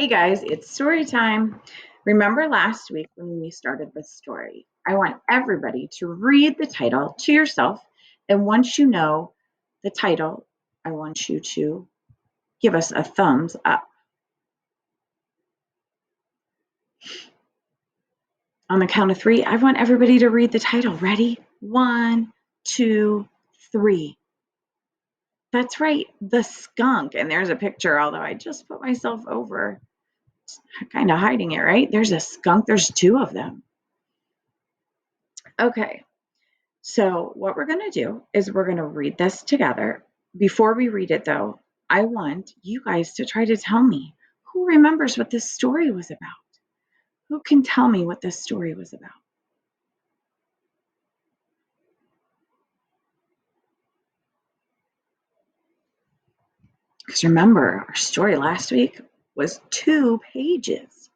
Hey guys, it's story time. Remember last week when we started this story? I want everybody to read the title to yourself. And once you know the title, I want you to give us a thumbs up. On the count of three, I want everybody to read the title. Ready? 1, 2, 3. That's right, The Skunk. And there's a picture, although I just put myself over, kind of hiding it, right? There's a skunk, there's two of them. Okay, so what we're going to do is we're going to read this together. Before we read it, though, I want you guys to try to tell me who remembers what this story was about. Who can tell me what this story was about? Because remember, our story last week was 2 pages.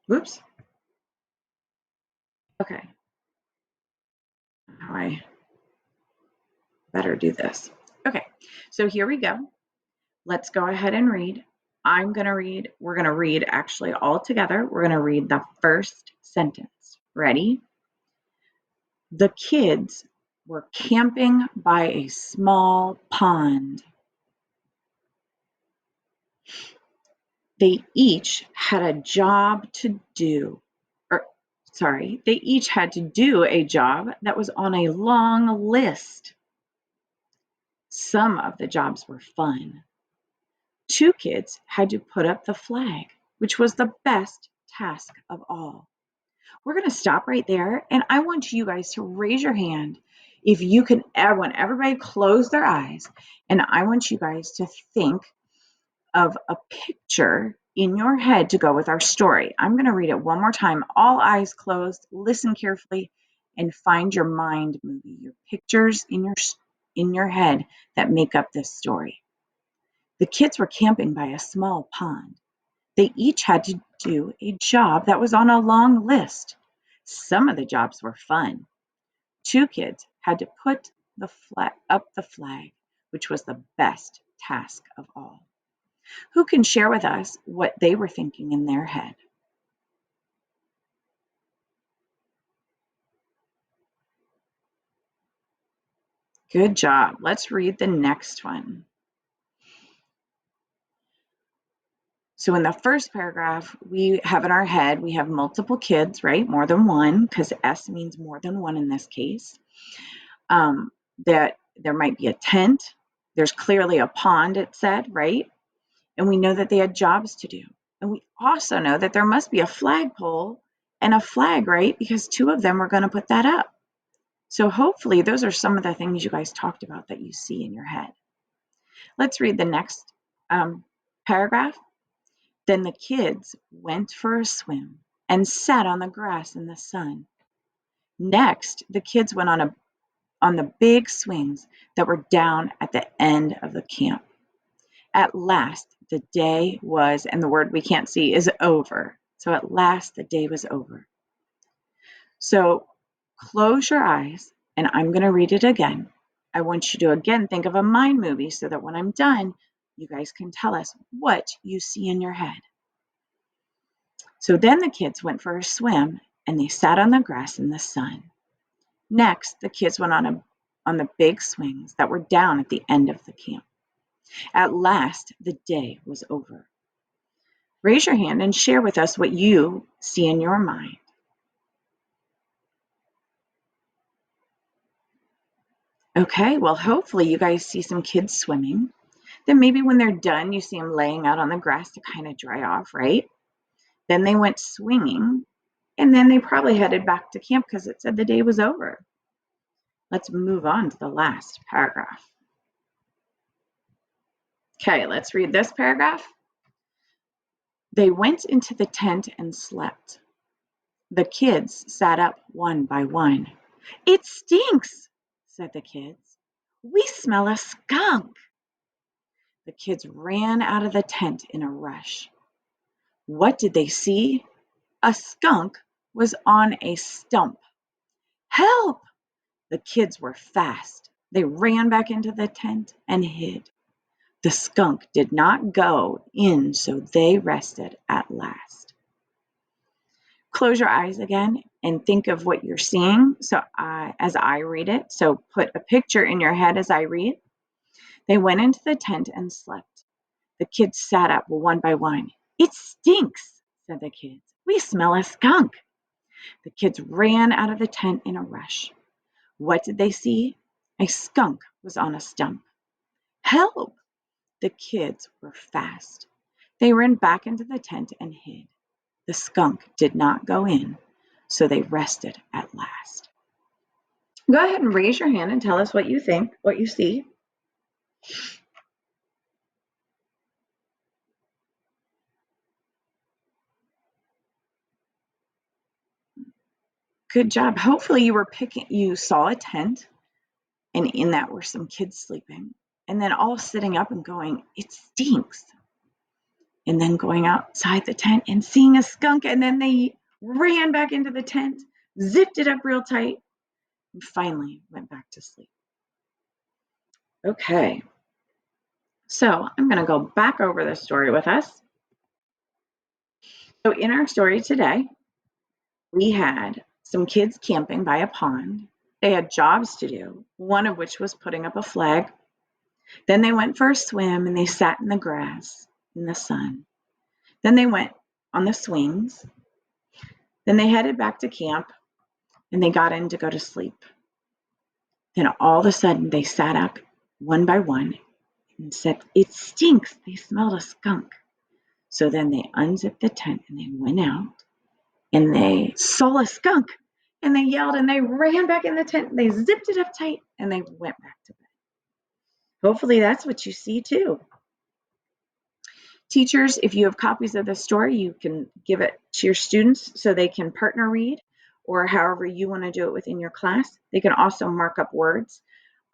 Whoops. Okay. I better do this. Okay, so here we go. Let's go ahead and read. I'm going to read, we're going to read actually all together. We're going to read the first sentence. Ready? The kids were camping by a small pond. They each had a job to do. They each had to do a job that was on a long list. Some of the jobs were fun. 2 kids had to put up the flag, which was the best task of all. We're going to stop right there, and I want you guys to raise your hand if you can. I want everybody close their eyes, and I want you guys to think of a picture in your head to go with our story. I'm going to read it one more time, all eyes closed. Listen carefully and find your mind movie, your pictures in your head that make up this story. The kids were camping by a small pond. They each had to do a job that was on a long list. Some of the jobs were fun. 2 kids had to put up the flag, which was the best task of all. Who can share with us what they were thinking in their head? Good job. Let's read the next one. So in the first paragraph, we have in our head, we have multiple kids, right? More than one, because S means more than one in this case. That there might be a tent. There's clearly a pond, it said, right? And we know that they had jobs to do. And we also know that there must be a flagpole and a flag, right? Because 2 of them were going to put that up. So hopefully those are some of the things you guys talked about that you see in your head. Let's read the next paragraph. Then the kids went for a swim and sat on the grass in the sun. Next, the kids went on the big swings that were down at the end of the camp. At last, the day was, and the word we can't see is over. So at last, the day was over. So close your eyes, and I'm going to read it again. I want you to again think of a mind movie so that when I'm done, you guys can tell us what you see in your head. So then the kids went for a swim and they sat on the grass in the sun. Next, the kids went on the big swings that were down at the end of the camp. At last, the day was over. Raise your hand and share with us what you see in your mind. Okay, well, hopefully you guys see some kids swimming. Then maybe when they're done, you see them laying out on the grass to kind of dry off, right? Then they went swinging, and then they probably headed back to camp because it said the day was over. Let's move on to the last paragraph. Okay, let's read this paragraph. They went into the tent and slept. The kids sat up one by one. It stinks, said the kids. We smell a skunk. The kids ran out of the tent in a rush. What did they see? A skunk was on a stump Help! The kids were fast. They ran back into the tent and hid. The skunk did not go in, so they rested at last. Close your eyes again and think of what you're seeing. So as I read it, so put a picture in your head as I read. They went into the tent and slept. The kids sat up one by one. It stinks, said the kids. We smell a skunk. The kids ran out of the tent in a rush. What did they see? A skunk was on a stump. Help! The kids were fast. They ran back into the tent and hid. The skunk did not go in, so they rested at last. Go ahead and raise your hand and tell us what you think, what you see. Good job. Hopefully you saw a tent, and in that were some kids sleeping, and then all sitting up and going, it stinks. And then going outside the tent and seeing a skunk, and then they ran back into the tent, zipped it up real tight, and finally went back to sleep. Okay, so I'm going to go back over the story with us. So in our story today, we had some kids camping by a pond. They had jobs to do, one of which was putting up a flag. Then they went for a swim and they sat in the grass in the sun. Then they went on the swings. Then they headed back to camp and they got in to go to sleep. Then all of a sudden they sat up one by one and said, it stinks. They smelled a skunk. So then they unzipped the tent and they went out and they saw a skunk and they yelled and they ran back in the tent and they zipped it up tight and they went back to bed. Hopefully that's what you see too. Teachers, if you have copies of this story, you can give it to your students so they can partner read, or however you want to do it within your class. They can also mark up words.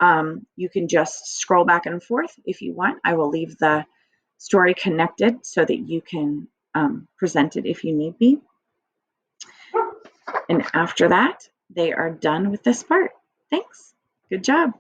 You can just scroll back and forth if you want. I will leave the story connected so that you can present it if you need be. And after that, they are done with this part. Thanks. Good job.